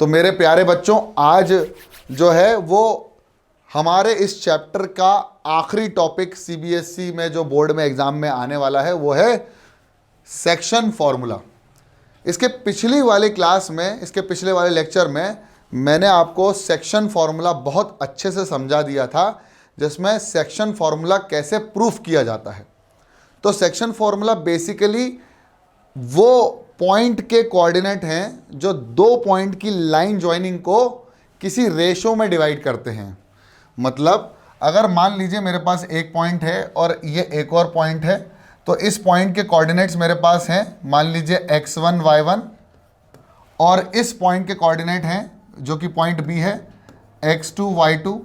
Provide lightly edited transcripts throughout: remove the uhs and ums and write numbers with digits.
तो मेरे प्यारे बच्चों, आज जो है वो हमारे इस चैप्टर का आखिरी टॉपिक सीबीएसई में जो बोर्ड में एग्जाम में आने वाला है वो है सेक्शन फॉर्मूला। इसके पिछली वाली क्लास में, इसके पिछले वाले लेक्चर में मैंने आपको सेक्शन फॉर्मूला बहुत अच्छे से समझा दिया था, जिसमें सेक्शन फॉर्मूला कैसे प्रूफ किया जाता है। तो सेक्शन फॉर्मूला बेसिकली वो पॉइंट के कोऑर्डिनेट हैं जो दो पॉइंट की लाइन ज्वाइनिंग को किसी रेशो में डिवाइड करते हैं। मतलब अगर मान लीजिए मेरे पास एक पॉइंट है और ये एक और पॉइंट है, तो इस पॉइंट के कोऑर्डिनेट्स मेरे पास हैं, मान लीजिए x1 y1, और इस पॉइंट के कोऑर्डिनेट हैं जो कि पॉइंट B है x2 y2।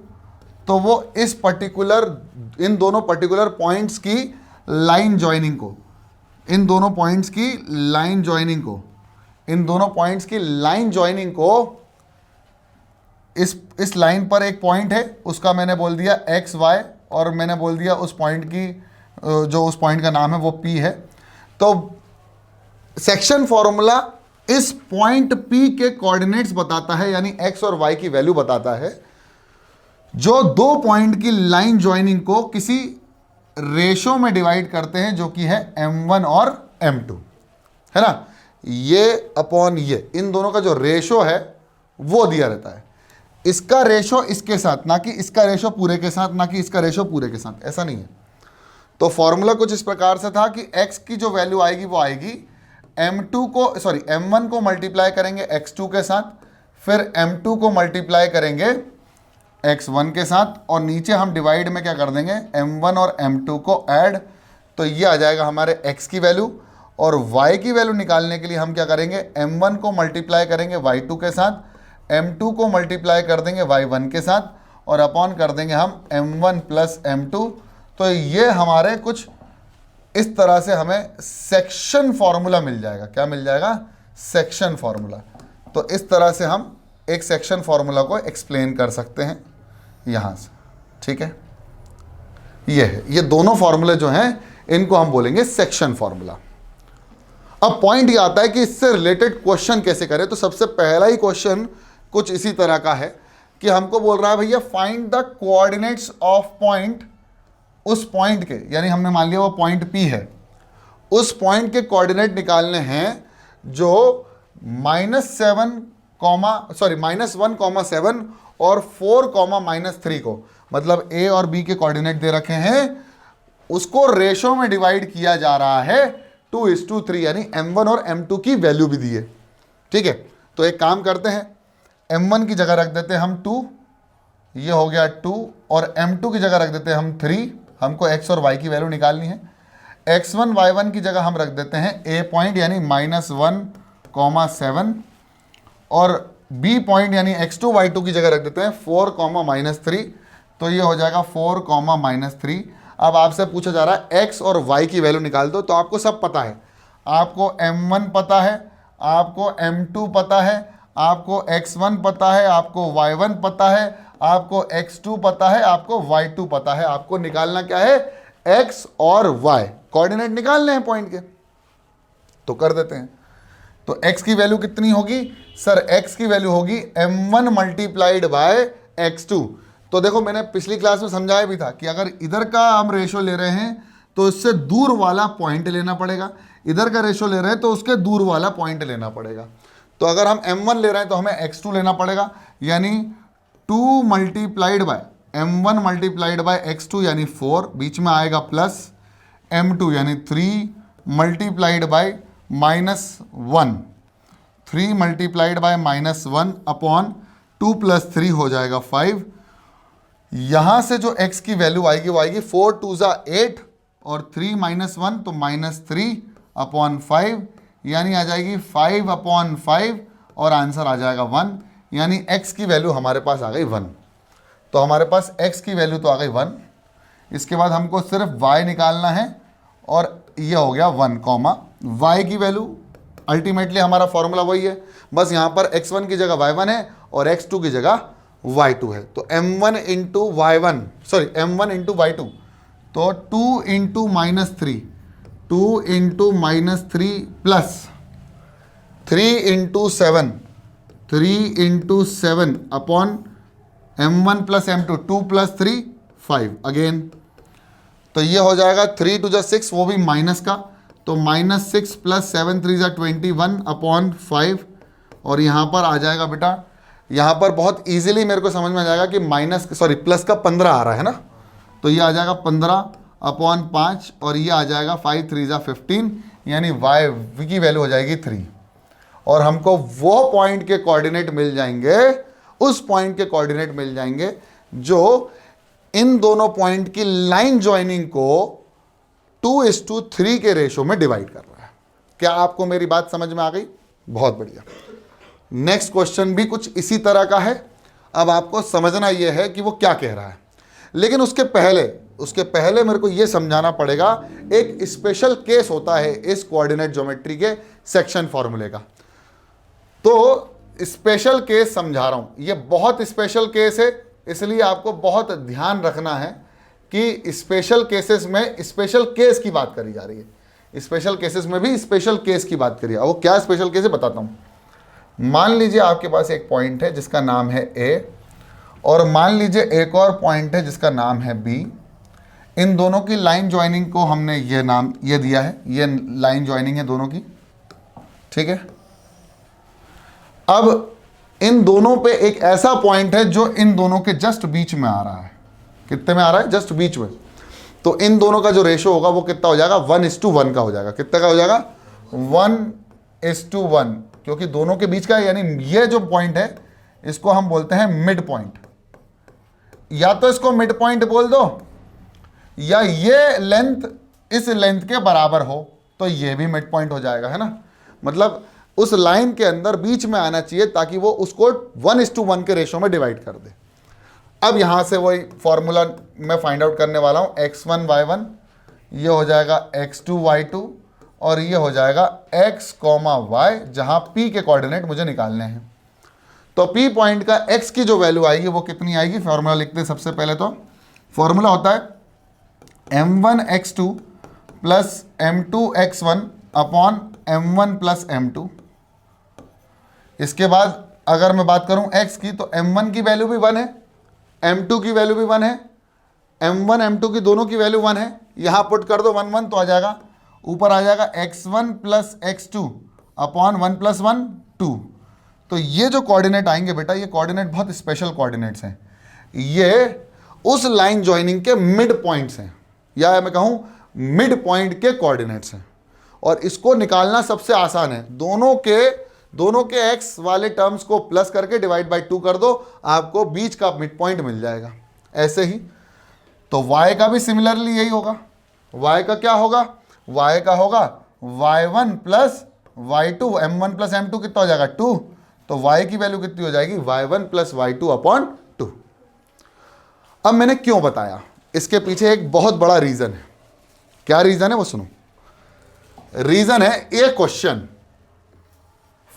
तो वो इस पर्टिकुलर, इन दोनों पर्टिकुलर पॉइंट्स की लाइन ज्वाइनिंग को, इन दोनों पॉइंट्स की लाइन ज्वाइनिंग को, इन दोनों पॉइंट्स की लाइन ज्वाइनिंग को, इस लाइन पर एक पॉइंट है, उसका मैंने बोल दिया एक्स वाई, और मैंने बोल दिया उस पॉइंट की, जो उस पॉइंट का नाम है वो P है। तो सेक्शन फॉर्मूला इस पॉइंट P के कोऑर्डिनेट्स बताता है, यानी x और y की वैल्यू बताता है, जो दो पॉइंट की लाइन ज्वाइनिंग को किसी रेशो में डिवाइड करते हैं, जो कि है m1 और m2, है ना। ये अपॉन ये, इन दोनों का जो रेशो है वो दिया रहता है। इसका रेशो इसके साथ, ना कि इसका रेशो पूरे के साथ, ना कि इसका रेशो पूरे के साथ, ऐसा नहीं है। तो फॉर्मूला कुछ इस प्रकार से था कि x की जो वैल्यू आएगी वो आएगी m1 को मल्टीप्लाई करेंगे x2 के साथ, फिर m2 को मल्टीप्लाई करेंगे x1 के साथ, और नीचे हम डिवाइड में क्या कर देंगे, m1 और m2 को ऐड। तो ये आ जाएगा हमारे x की वैल्यू, और y की वैल्यू निकालने के लिए हम क्या करेंगे, m1 को मल्टीप्लाई करेंगे y2 के साथ, m2 को मल्टीप्लाई कर देंगे y1 के साथ, और अपॉन कर देंगे हम m1 प्लस m2। तो ये हमारे कुछ इस तरह से हमें सेक्शन फॉर्मूला मिल जाएगा। क्या मिल जाएगा, सेक्शन फॉर्मूला। तो इस तरह से हम एक सेक्शन फॉर्मूला को एक्सप्लेन कर सकते हैं यहाँ से, ठीक है। ये है, ये दोनों फॉर्मूले जो हैं इनको हम बोलेंगे सेक्शन फॉर्मूला। अब पॉइंट ये आता है कि इससे रिलेटेड क्वेश्चन कैसे करें। तो सबसे पहला ही क्वेश्चन कुछ इसी तरह का है कि हमको बोल रहा है भैया find the coordinates of point, उस पॉइंट के, यानी हमने मान लिया वो पॉइंट P है, उस पॉइंट के कोऑर्डिनेट निकालने हैं जो -1,7 और 4,-3 को, मतलब A और B के कोऑर्डिनेट दे रखे हैं, उसको रेशो में डिवाइड किया जा रहा है 2:3, यानी m1 और m2 की वैल्यू भी दी है, ठीक है। तो एक काम करते हैं, m1 की जगह रख देते हैं हम 2, ये हो गया 2, और m2 की जगह रख देते हैं हम 3। हमको x और y की वैल्यू निकालनी है। x1 y1 की जगह हम रख देते हैं a पॉइंट यानी -1,7, और b पॉइंट यानी x2 y2 की जगह रख देते हैं 4,-3। तो ये हो जाएगा 4,-3। अब आपसे पूछा जा रहा है x और y की वैल्यू निकाल दो। तो आपको सब पता है, आपको m1 पता है, आपको m2 पता है, आपको x1 पता है, आपको y1 पता है, आपको x2 पता है, आपको y2 पता है। आपको निकालना क्या है, x और y कोऑर्डिनेट निकालने हैं पॉइंट के। तो कर देते हैं। तो x की वैल्यू कितनी होगी सर, x की वैल्यू होगी m1 मल्टीप्लाइड बाय x2। तो देखो मैंने पिछली क्लास में समझाया भी था कि अगर इधर का हम रेशो ले रहे हैं तो इससे दूर वाला पॉइंट लेना पड़ेगा, इधर का रेशो ले रहे हैं तो उसके दूर वाला पॉइंट लेना पड़ेगा। तो अगर हम m1 ले रहे हैं तो हमें x2 लेना पड़ेगा, यानी 2 multiplied by m1 multiplied by x2 यानी 4, बीच में आएगा प्लस m2 यानी 3 multiplied by -1, 3 multiplied by -1 upon 2 + 3 हो जाएगा 5। यहाँ से जो x की वैल्यू आएगी वो आएगी 4 2 ज़ा 8, और 3 - 1 तो -3 अपॉन 5, यानी आ जाएगी 5/5, और आंसर आ जाएगा 1, यानी x की वैल्यू हमारे पास आ गई 1। तो हमारे पास x की वैल्यू तो आ गई 1। इसके बाद हमको सिर्फ y निकालना है, और ये हो गया 1, y की वैल्यू अल्टीमेटली हमारा फॉर्मूला वही है, बस यहाँ पर x1 की जगह y1 है और x2 की जगह y2 है। तो m1 इंटू y2, तो 2 into -3, 2 into -3 plus 3 into 7, 3 into 7 upon m1 plus m2, 2 plus 3 5 again. तो ये हो जाएगा 3 टू द 6, वो भी माइनस का, तो -6 प्लस 7 3 21 अपॉन 5। और यहाँ पर आ जाएगा बेटा, यहाँ पर बहुत इजीली मेरे को समझ में आ जाएगा कि प्लस का 15 आ रहा है ना, तो ये आ जाएगा 15 अपॉन 5 और ये आ जाएगा 5 3 15, यानी y की वैल्यू हो जाएगी 3। और हमको वो पॉइंट के कोऑर्डिनेट मिल जाएंगे, उस पॉइंट के कोऑर्डिनेट मिल जाएंगे जो इन दोनों पॉइंट की लाइन ज्वाइनिंग को 2:3 के रेशो में डिवाइड कर रहा है। क्या आपको मेरी बात समझ में आ गई? बहुत बढ़िया। नेक्स्ट क्वेश्चन भी कुछ इसी तरह का है। अब आपको समझना यह है कि वो क्या कह रहा है, लेकिन उसके पहले मेरे को यह समझाना पड़ेगा, एक स्पेशल केस होता है इस कोऑर्डिनेट ज्योमेट्री के सेक्शन फॉर्मूले का। तो स्पेशल केस समझा रहा हूं, ये बहुत स्पेशल केस है, इसलिए आपको बहुत ध्यान रखना है कि स्पेशल केसेस में स्पेशल केस की बात करी जा रही है, स्पेशल केसेस में भी स्पेशल केस की बात करिए। वो क्या स्पेशल केस है बताता हूं। मान लीजिए आपके पास एक पॉइंट है जिसका नाम है ए, और मान लीजिए एक और पॉइंट है जिसका नाम है बी। इन दोनों की लाइन ज्वाइनिंग को हमने ये दिया है, ये लाइन ज्वाइनिंग है दोनों की, ठीक है। अब इन दोनों पे एक ऐसा पॉइंट है जो इन दोनों के जस्ट बीच में आ रहा है। कितने में आ रहा है? जस्ट बीच में। तो इन दोनों का जो रेशो होगा वो कितना हो जाएगा? 1:1 का हो जाएगा। कितने का हो जाएगा? 1:1, क्योंकि दोनों के बीच का है, यानी ये जो पॉइंट है इसको हम बोलते हैं मिड पॉइंट। या तो इसको मिड पॉइंट बोल दो, या ये लेंथ इस लेंथ के बराबर हो तो ये भी मिड पॉइंट हो जाएगा, है ना। मतलब उस लाइन के अंदर बीच में आना चाहिए ताकि वो उसको 1:1 के रेशो में डिवाइड कर दे। अब यहां से वही फॉर्मूला मैं फाइंड आउट करने वाला हूं, x1 y1, ये हो जाएगा x2 y2, और ये हो जाएगा x, y, जहां p के कोऑर्डिनेट मुझे निकालने हैं। तो p पॉइंट का x की जो वैल्यू आएगी वो कितनी आएगी? फॉर्मूला लिखते हैं सबसे पहले। तो फॉर्मूला होता है m1 x2 plus m2 x1 upon m1 plus m2। इसके बाद अगर मैं बात करूं x की, तो m1 की वैल्यू भी 1 है, m2 की वैल्यू भी 1 है, m1 m2 की दोनों की वैल्यू 1 है। यहां पुट कर दो 1 1, तो आ जाएगा, ऊपर आ जाएगा x1 plus x2 upon 1 plus 1 2। तो ये जो कोऑर्डिनेट आएंगे बेटा, ये कोऑर्डिनेट बहुत स्पेशल कोऑर्डिनेट्स हैं। ये उस लाइन ज्वाइनिंग के मिड पॉइंट्स हैं, या मैं कहूं मिड पॉइंट के कोऑर्डिनेट्स हैं। और इसको निकालना सबसे आसान है, दोनों के x वाले टर्म्स को प्लस करके डिवाइड बाय 2 कर दो, आपको बीच का मिड पॉइंट मिल जाएगा। ऐसे ही तो y का भी सिमिलरली यही होगा। y का क्या होगा? y का होगा y1 plus y2, m1 plus m2 कितना हो जाएगा? 2। तो y की वैल्यू कितनी हो जाएगी? y1 plus y2 upon 2। अब मैंने क्यों बताया, इसके पीछे एक बहुत बड़ा रीजन है। क्या रीजन है वो सुनो। रीजन है a question,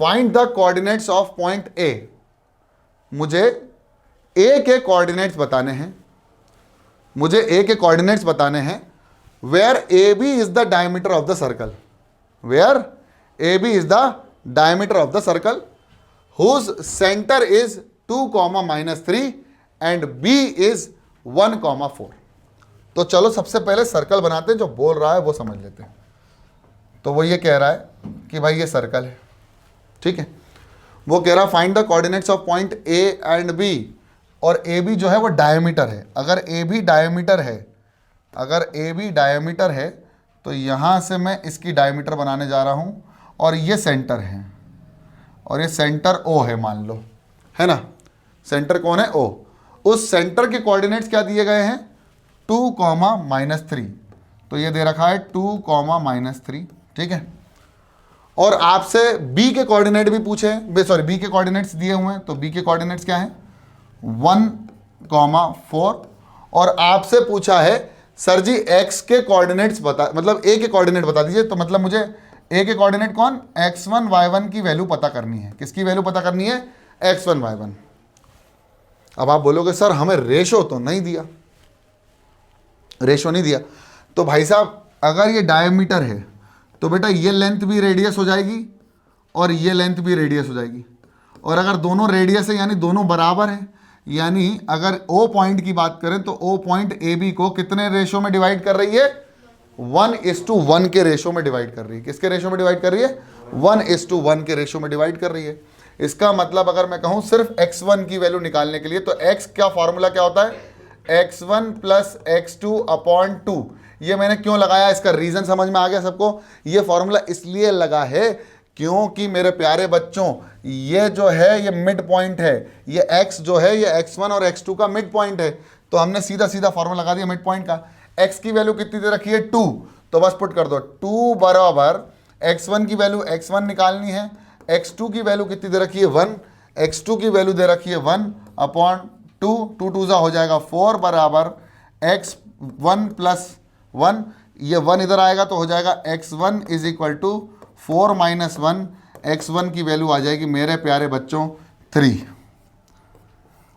find the coordinates of point A. मुझे ए के कोऑर्डिनेट्स बताने हैं, where A B is the diameter of the circle, whose centre is 2, -3 and B is 1, 4। तो चलो सबसे पहले सर्कल बनाते हैं, जो बोल रहा है वो समझ लेते हैं। तो वो ये कह रहा है कि भाई ये सर्कल है, ठीक है। वो कह रहा है find the coordinates of point A and B, और ए बी जो है वो डायमीटर है। अगर ए बी डायमीटर है तो यहाँ से मैं इसकी डायमीटर बनाने जा रहा हूँ, और ये सेंटर है, और ये सेंटर ओ है मान लो, है ना। सेंटर कौन है? ओ। उस सेंटर के कोऑर्डिनेट्स क्या दिए गए हैं? 2, -3। तो ये दे रखा है 2, -3, ठीक है। और आपसे b के कोऑर्डिनेट भी पूछे हैं, b के कोऑर्डिनेट्स दिए हुए हैं। तो b के कोऑर्डिनेट्स क्या हैं? 1, 4। और आपसे पूछा है सर जी x के कोऑर्डिनेट्स बता, मतलब a के कोऑर्डिनेट बता दीजिए। तो मतलब मुझे a के कोऑर्डिनेट कौन? x1 y1 की वैल्यू पता करनी है। किसकी वैल्यू पता करनी है? x1 y1। अब आप बोलोगे सर हमें रेशो तो नहीं दिया, रेशो नहीं दिया। तो भाई साहब अगर ये डायमीटर है तो बेटा ये लेंथ भी रेडियस हो जाएगी और ये लेंथ भी रेडियस हो जाएगी, और अगर दोनों रेडियस है यानी दोनों बराबर हैं, यानी अगर O पॉइंट की बात करें तो O पॉइंट AB को कितने रेशो में डिवाइड कर रही है? 1:1 के रेशो में डिवाइड कर रही है। किसके रेशो में डिवाइड कर रही है? 1:1 के रेशो में डिवाइड कर रही है। इसका मतलब अगर मैं कहूं सिर्फ x1 की वैल्यू निकालने के लिए, तो x का फॉर्मूला क्या होता है? x1 plus x2 upon 2। ये मैंने क्यों लगाया, इसका रीजन समझ में आ गया सबको? ये फॉर्मूला इसलिए लगा है क्योंकि मेरे प्यारे बच्चों ये जो है ये मिड पॉइंट है, ये x जो है ये x1 और x2 का मिड पॉइंट है। तो हमने सीधा सीधा फॉर्मूला लगा दिया मिड पॉइंट का। x की वैल्यू कितनी दे रखी है? 2, तो बस पुट कर दो 2 बराबर x1 की वैल्यू x1 निकालनी है, x2 की वैल्यू कितनी दे रखी है? 1, x2 की वैल्यू दे रखी है 1 अपॉन 2, 2 2 हो जाएगा 4 बराबर x1 प्लस 1, ये 1 इधर आएगा तो हो जाएगा x1 is equal to 4 minus 1, x1 की वैल्यू आ जाएगी मेरे प्यारे बच्चों 3।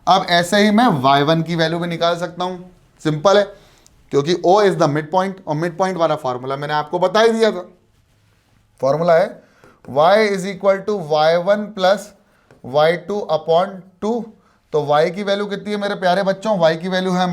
अब ऐसे ही मैं y1 की वैल्यू भी निकाल सकता हूं, सिंपल है, क्योंकि O is the mid point, और मिड पॉइंट वाला फॉर्मूला मैंने आपको बता ही दिया था। फॉर्मूला है y is equal to y1 plus y2 upon 2। तो y की वैल्यू कितनी है मेरे प्यारे बच्चों? y की वैल्यू है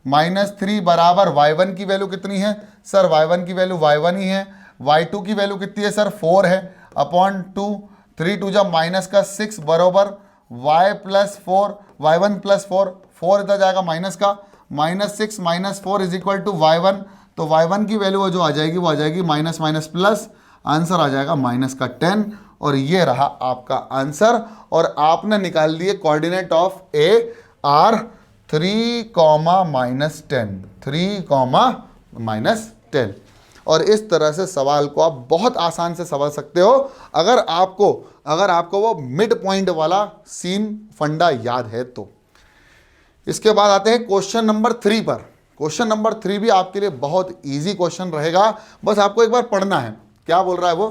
-3 बराबर y1 की वैल्यू कितनी है? सर y1 की वैल्यू y1 ही है। y2 की वैल्यू कितनी है सर? 4 है अपॉन 2, 3 2 माइनस का 6 बराबर y प्लस 4, y1 प्लस 4, 4 इधर जाएगा माइनस का, -6 minus 4 is equal to y1। तो y1 की वैल्यू जो आ जाएगी वो आ जाएगी माइनस माइनस प्लस, आंसर आ जाएगा माइनस का 10, और ये रहा आपका आंसर। और आपने निकाल लिए कोऑर्डिनेट ऑफ ए आर 3, -10, 3, -10। और इस तरह से सवाल को आप बहुत आसान से समझ सकते हो अगर आपको वो मिड पॉइंट वाला सीन फंडा याद है तो। इसके बाद आते हैं क्वेश्चन नंबर 3 पर। क्वेश्चन नंबर 3 भी आपके लिए बहुत इजी क्वेश्चन रहेगा, बस आपको एक बार पढ़ना है। क्या बोल रहा है वो?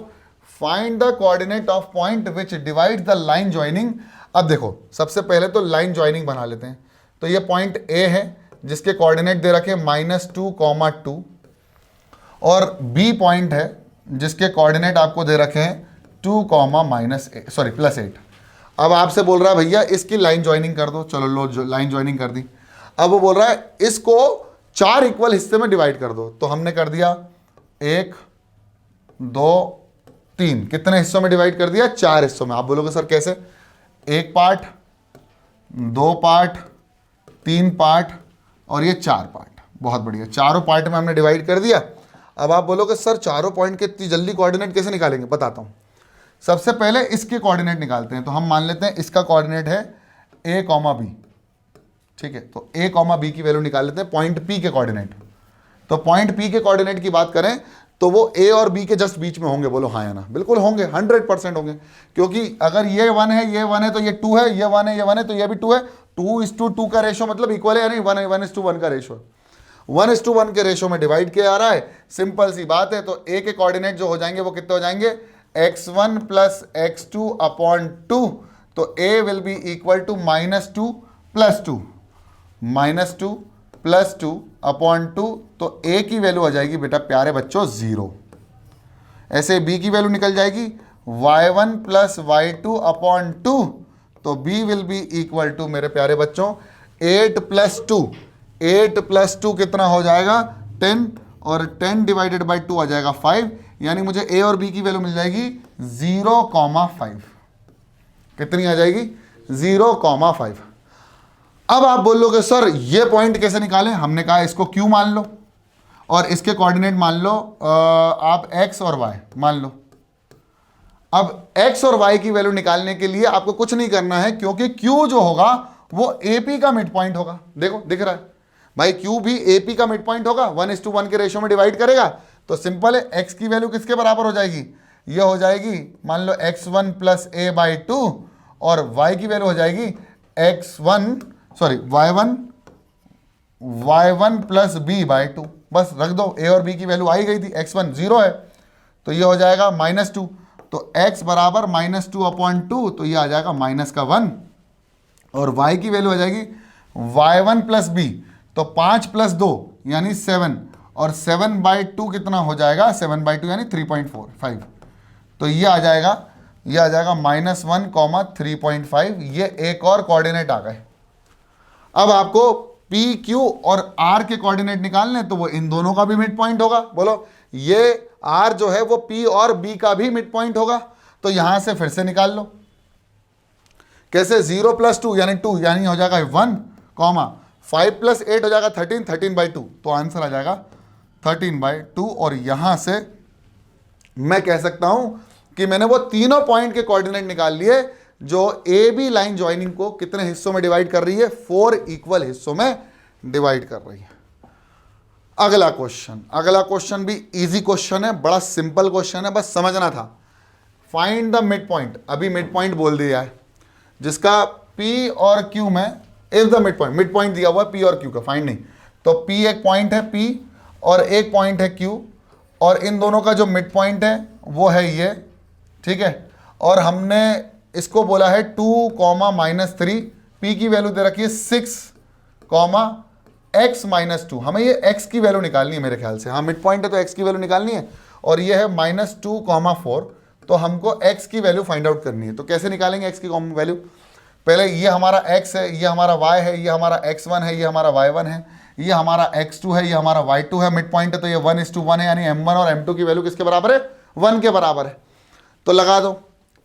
Find the coordinate of point which divide the line joining. अब देखो, सबसे पहले तो लाइन ज्वाइनिंग बना लेते हैं। तो ये पॉइंट ए है जिसके कोऑर्डिनेट दे रखे -2, 2, और बी पॉइंट है जिसके कोऑर्डिनेट आपको दे रखे हैं 2, +8। अब आपसे बोल रहा है भैया इसकी लाइन ज्वाइनिंग कर दो। चलो लो लाइन ज्वाइनिंग कर दी। अब वो बोल रहा है इसको 4 इक्वल हिस्से में डिवाइड कर दो। तो हमने कर दिया 1, 2, 3, कितने हिस्सों में डिवाइड कर दिया? 4 हिस्सों में। आप बोलोगे सर कैसे? 1 पार्ट, 2 पार्ट, 3 पार्ट और ये 4 पार्ट। बहुत बढ़िया, चारों पार्ट में हमने डिवाइड कर दिया। अब आप बोलोगे सर चारों पॉइंट के इतनी जल्दी कोऑर्डिनेट कैसे निकालेंगे? बताता हूं। सबसे पहले इसके कोऑर्डिनेट निकालते हैं। तो हम मान लेते हैं इसका कोऑर्डिनेट है a, b, ठीक है। तो a, b की वैल्यू निकाल लेते हैं पॉइंट p के कोऑर्डिनेट। तो पॉइंट p के कोऑर्डिनेट की बात करें तो वो a और b के जस्ट बीच में होंगे। बोलो हाँ या ना? बिल्कुल होंगे, 100% होंगे, क्योंकि अगर ये 1 है, ये 1 है तो ये 2 है, ये 1 है, ये 1 है तो ये भी 2 है। 2:2 का रेशो मतलब इक्वल है या नहीं? 1:1 का रेशो, 1:1 के रेशो में डिवाइड किया जा रहा है। सिंपल सी बात है। तो a के कोऑर्डिनेट जो हो जाएंगे वो कितने हो जाएंगे? x1 plus x2 upon 2। तो a will be equal to -2 + 2, -2 + 2 upon 2। तो a की वैल्यू आ जाएगी बेटा प्यारे बच्चों 0। ऐसे b की वैल्यू निकल जाएगी y1 प्लस y2 अपॉन 2। तो b will be equal to मेरे प्यारे बच्चों 8 + 2, 8 + 2 कितना हो जाएगा? 10, और 10 डिवाइडेड बाई 2 आ जाएगा 5। यानी मुझे a और b की वैल्यू मिल जाएगी 0,5। कितनी आ जाएगी? 0,5। अब आप बोलोगे सर ये पॉइंट कैसे निकालें? हमने कहा इसको q मान लो और इसके कोऑर्डिनेट मान लो आप x और y मान लो। अब x और y की वैल्यू निकालने के लिए आपको कुछ नहीं करना है, क्योंकि q जो होगा वो AP का मिड पॉइंट होगा। देखो दिख रहा है भाई, q भी AP का मिड पॉइंट होगा, 1:1 के रेशो में डिवाइड करेगा। तो सिंपल है, x की वैल्यू किसके बराबर हो जाएगी? ये हो जाएगी मान लो x1 + a/2, और y की वैल्यू हो जाएगी y1 + b/2। बस रख दो, a और b की वैल्यू आई गई थी। x1 0 है तो ये हो जाएगा -2। तो x बराबर -2 अपॉन 2, तो ये आ जाएगा -1, और y की वैल्यू आ जाएगी y1 + b। तो 5 + 2 यानी 7, और 7/2 कितना हो जाएगा? 7/2 यानी 3.45। तो ये आ जाएगा ये आ जाएगा -1, 3.5। ये एक और कोऑर्डिनेट आ गए। अब आपको पी क्यू और आर के कोऑर्डिनेट निकालने, तो वो इन दोनों का भी मिड पॉइंट होगा। बोलो, ये आर जो है वो पी और बी का भी मिड पॉइंट होगा। तो यहां से फिर से निकाल लो। कैसे? 0 + 2 यानी 2, यानी हो जाएगा 1, 5 + 8 हो जाएगा 13, 13/2। तो आंसर आ जाएगा 13/2। और यहां से मैं कह सकता हूं कि मैंने वो तीनों पॉइंट के कोऑर्डिनेट निकाल लिए जो ए बी लाइन ज्वाइनिंग को कितने हिस्सों में डिवाइड कर रही है, 4 इक्वल हिस्सों में डिवाइड कर रही है। अगला क्वेश्चन भी इजी क्वेश्चन है, बड़ा सिंपल क्वेश्चन है, बस समझना था। Find the mid point. अभी मिड पॉइंट बोल दिया है जिसका P और Q में, इफ द मिड पॉइंट दिया हुआ है P और Q का, फाइंड नहीं। तो P एक पॉइंट है P और एक पॉइंट है Q, और इन दोनों का जो मिड पॉइंट है वो है ये, ठीक है। और हमने इसको बोला है 2, -3। P की वैल्यू दे रखी है 6, x -2। हमें ये x की वैल्यू निकालनी है मेरे ख्याल से। हाँ, मिड पॉइंट है तो x की वैल्यू निकालनी है। और ये है -2, 4। तो हमको x की वैल्यू फाइंड आउट करनी है। तो कैसे निकालेंगे x की वैल्यू? पहले ये हमारा x है, ये हमारा y है, ये हमारा x1 है, ये हमारा y1 है, ये हमारा x2 है, ये हमारा y2 है। मिड पॉइंट है तो ये 1:1 है, यानी m1 और m2 की वैल्यू किसके बराबर है? 1 के बराबर है। तो लगा दो,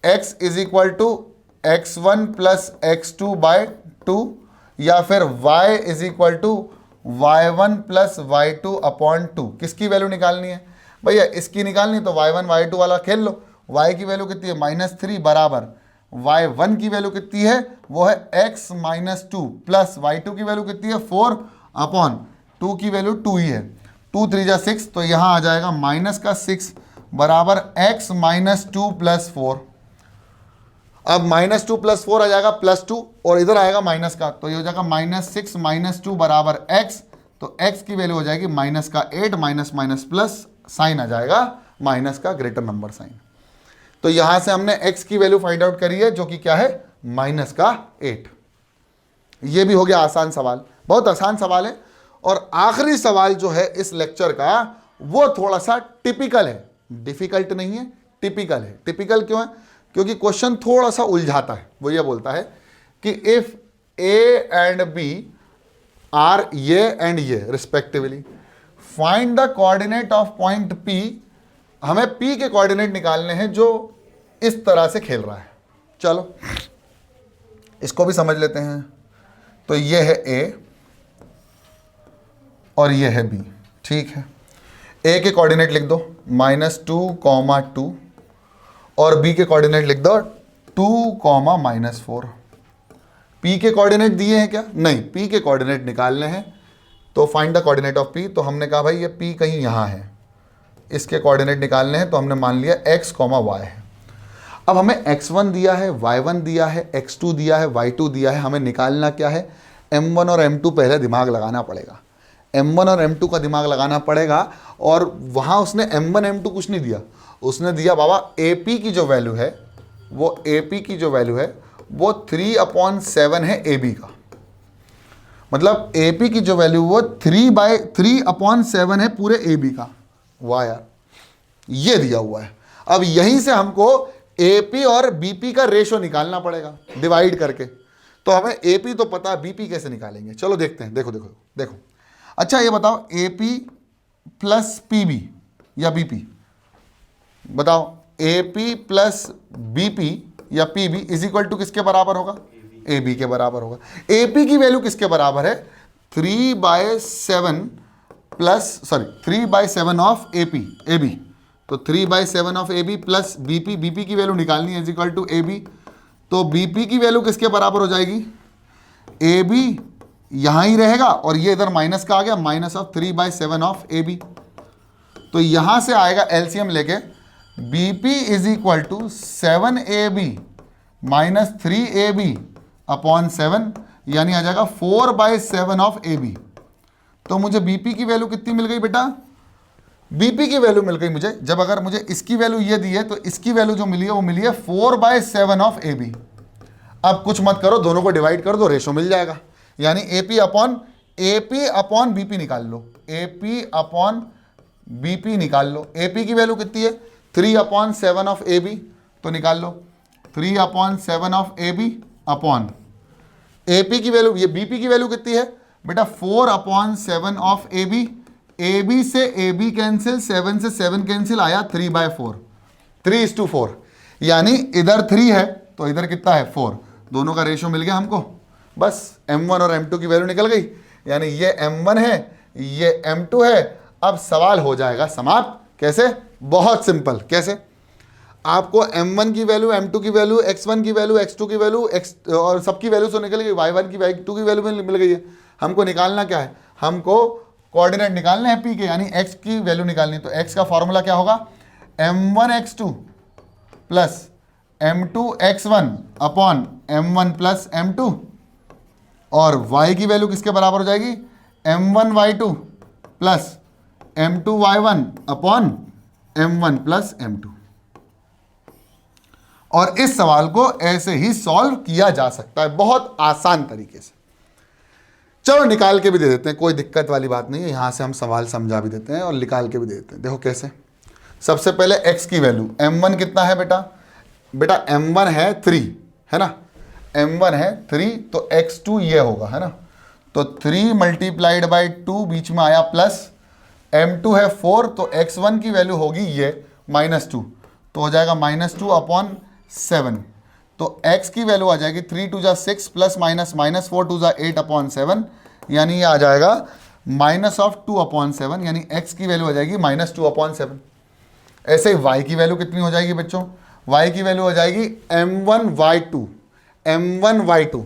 x = x1 + x2/2, या फिर y = y1 + y2/2। किसकी वैल्यू निकालनी है भैया? इसकी निकालनी। तो y1 y2 वाला खेल लो। y की वैल्यू कितनी है? -3 बराबर y1 की वैल्यू कितनी है? वो है x -2 प्लस y2 की वैल्यू कितनी है? 4/2 की वैल्यू 2 ही है। 2 3 जा 6, तो यहाँ आ जाएगा -6 बराबर x -2 + 4। अब -2 + 4 आ जाएगा +2, और इधर आएगा माइनस का, तो ये हो जाएगा -6 - 2 बराबर x। तो x की वैल्यू हो जाएगी -8, माइनस प्लस साइन आ जाएगा माइनस का ग्रेटर नंबर साइन। तो यहां से हमने x की वैल्यू फाइंड आउट करी है, जो कि क्या है? -8। ये भी हो गया आसान सवाल, बहुत आसान सवाल है। और आखिरी सवाल जो है इस लेक्चर का, वो थोड़ा सा टिपिकल है, डिफिकल्ट नहीं है, टिपिकल है। टिपिकल क्यों है? क्योंकि क्वेश्चन थोड़ा सा उलझाता है। वो ये बोलता है कि if A and B are ये एंड ये respectively, find the coordinate of point P। हमें P के कोऑर्डिनेट निकालने हैं जो इस तरह से खेल रहा है। चलो इसको भी समझ लेते हैं। तो ये है A और ये है B, ठीक है। A के कोऑर्डिनेट लिख दो -2, 2, और B के कोऑर्डिनेट लिख दो 2, -4। P के कोऑर्डिनेट दिए हैं क्या? नहीं, P के कोऑर्डिनेट निकालने हैं। तो find the coordinate of P। तो हमने कहा भाई ये P कहीं यहाँ है, इसके कोऑर्डिनेट निकालने हैं। तो हमने मान लिया x, y है। अब हमें x1 दिया है, y1 दिया है, x2 दिया है, y2 दिया है। हमें निकालना क्या है? m1 और m2 पहले दिमाग लगाना पड़ेगा। m1 और m2 का दिमाग लगाना पड़ेगा। और वहाँ उसने m1 m2 कुछ नहीं दिया, उसने दिया बाबा AP की जो वैल्यू है, वो AP की जो वैल्यू है वो 3/7 है AB का। मतलब AP की जो वैल्यू वो 3/7 है पूरे AB का। वाह यार, ये दिया हुआ है। अब यहीं से हमको AP और BP का रेशो निकालना पड़ेगा डिवाइड करके। तो हमें AP तो पता है, BP कैसे निकालेंगे? चलो देखते हैं। देखो देखो देखो। अच्छा ये बताओ, AP + PB या BP, बताओ AP + BP या PB = किसके बराबर होगा? AB के बराबर होगा। AP की वैल्यू किसके बराबर है? 3/7 ऑफ AB। तो 3/7 ऑफ AB प्लस BP की वैल्यू निकालनी है = AB। तो BP की वैल्यू किसके बराबर हो जाएगी? AB यहां ही रहेगा, और ये इधर माइनस का आ गया, -3/7 ऑफ AB। तो यहां से आएगा एलसीएम लेके, BP = 7AB - 3AB/7, यानी आ जाएगा 4/7 ऑफ AB। तो मुझे BP की वैल्यू कितनी मिल गई बेटा? BP की वैल्यू मिल गई मुझे, जब अगर मुझे इसकी वैल्यू ये दी है तो इसकी वैल्यू जो मिली है वो मिली है 4/7 ऑफ AB। अब कुछ मत करो, दोनों को डिवाइड कर दो, रेशो मिल जाएगा। यानी AP/BP निकाल लो, AP/BP निकाल लो। AP की वैल्यू कितनी है? 3/7 ऑफ AB, तो निकाल लो। 3/7 of A B upon A P की वैल्यू, ये बी पी की वैल्यू कितनी है बेटा 4/7 ऑफ ए बी से ए बी कैंसिल, 7 से 7 कैंसिल, आया 3/4, 3:4, यानी इधर 3 है तो इधर कितना है 4, दोनों का रेशियो मिल गया हमको, बस m1 और m2 की वैल्यू निकल गई, यानी ये m1 है ये m2 है। अब सवाल हो जाएगा समाप्त। कैसे? बहुत सिंपल। कैसे? आपको m1 की वैल्यू, m2 की वैल्यू, x1 की वैल्यू, x2 की वैल्यू, x और सबकी वैल्यू तो निकल गई, y1 की y2 की वैल्यू मिल गई है। हमको निकालना क्या है? हमको कोऑर्डिनेट निकालने हैं p के, यानी x की वैल्यू निकालनी। तो x का फॉर्मूला क्या होगा? m1x2 plus m2x1 upon m1 plus m2, और y की वैल्यू किसके बराबर हो जाएगी? m1y2 plus m2y1 upon m1 plus m2। और इस सवाल को ऐसे ही सॉल्व किया जा सकता है, बहुत आसान तरीके से। चलो निकाल के भी दे देते हैं, कोई दिक्कत वाली बात नहीं है, यहां से हम सवाल समझा भी देते हैं और निकाल के भी दे देते हैं। देखो कैसे। सबसे पहले x की वैल्यू, m1 कितना है बेटा? बेटा m1 है 3, है ना, m1 है 3, तो x2 ये होगा, है ना, तो 3 मल्टीप्लाइड बाई 2, बीच में आया प्लस, m2 है 4, तो x1 की वैल्यू होगी ये -2, तो हो जाएगा -2 अपॉन 7, तो x की वैल्यू आ जाएगी 3 2 6 प्लस माइनस -4 2 8 अपॉन 7, यानी ये आ जाएगा -2 अपॉन 7, यानी x की वैल्यू आ जाएगी -2 अपॉन 7। ऐसे ही y की वैल्यू कितनी हो जाएगी बच्चों? y की वैल्यू हो जाएगी m1y2, m1y2,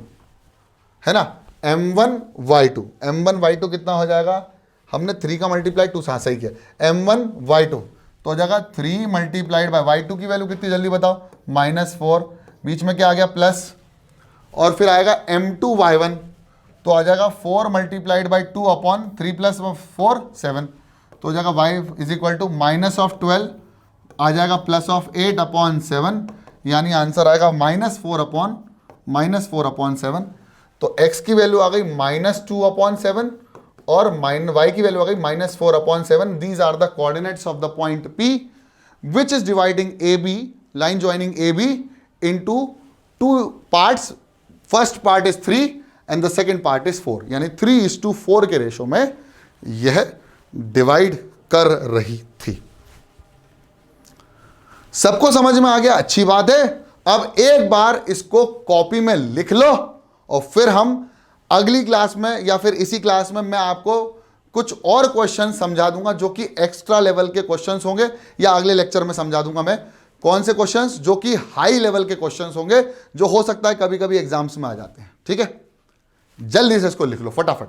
है ना, m1y2 कितना हो जाएगा? हमने 3 का मल्टीप्लाई 2 से सही किया, m1y2 तो हो जाएगा 3 मल्टीप्लाइड बाय y2 की वैल्यू कितनी जल्दी बताओ? -4, बीच में क्या आ गया प्लस, और फिर आएगा m2y1 तो आ जाएगा 4 मल्टीप्लाइड बाई 2 अपॉन 3 प्लस 4 7, तो हो जाएगा y इज इक्वल टू -12 आ जाएगा +8 अपॉन 7, यानी आंसर आएगा -4 अपॉन 7। तो x की वैल्यू आ गई -2 अपॉन 7 और y की वैल्यू आ गई -4 upon 7। These are the coordinates of the point P which is dividing AB, line joining AB into 2 parts. First part is 3 and the second part is 4, यानी 3:4 के ratio में यह डिवाइड कर रही थी। सबको समझ में आ गया? अच्छी बात है। अब एक बार इसको कॉपी में लिख लो और फिर हम अगली क्लास में या फिर इसी क्लास में मैं आपको कुछ और क्वेश्चन समझा दूंगा जो कि एक्स्ट्रा लेवल के क्वेश्चंस होंगे, या अगले लेक्चर में समझा दूंगा मैं कौन से क्वेश्चंस जो कि हाई लेवल के क्वेश्चंस होंगे, जो हो सकता है कभी कभी एग्जाम्स में आ जाते हैं। ठीक है, जल्दी से इसको लिख लो फटाफट।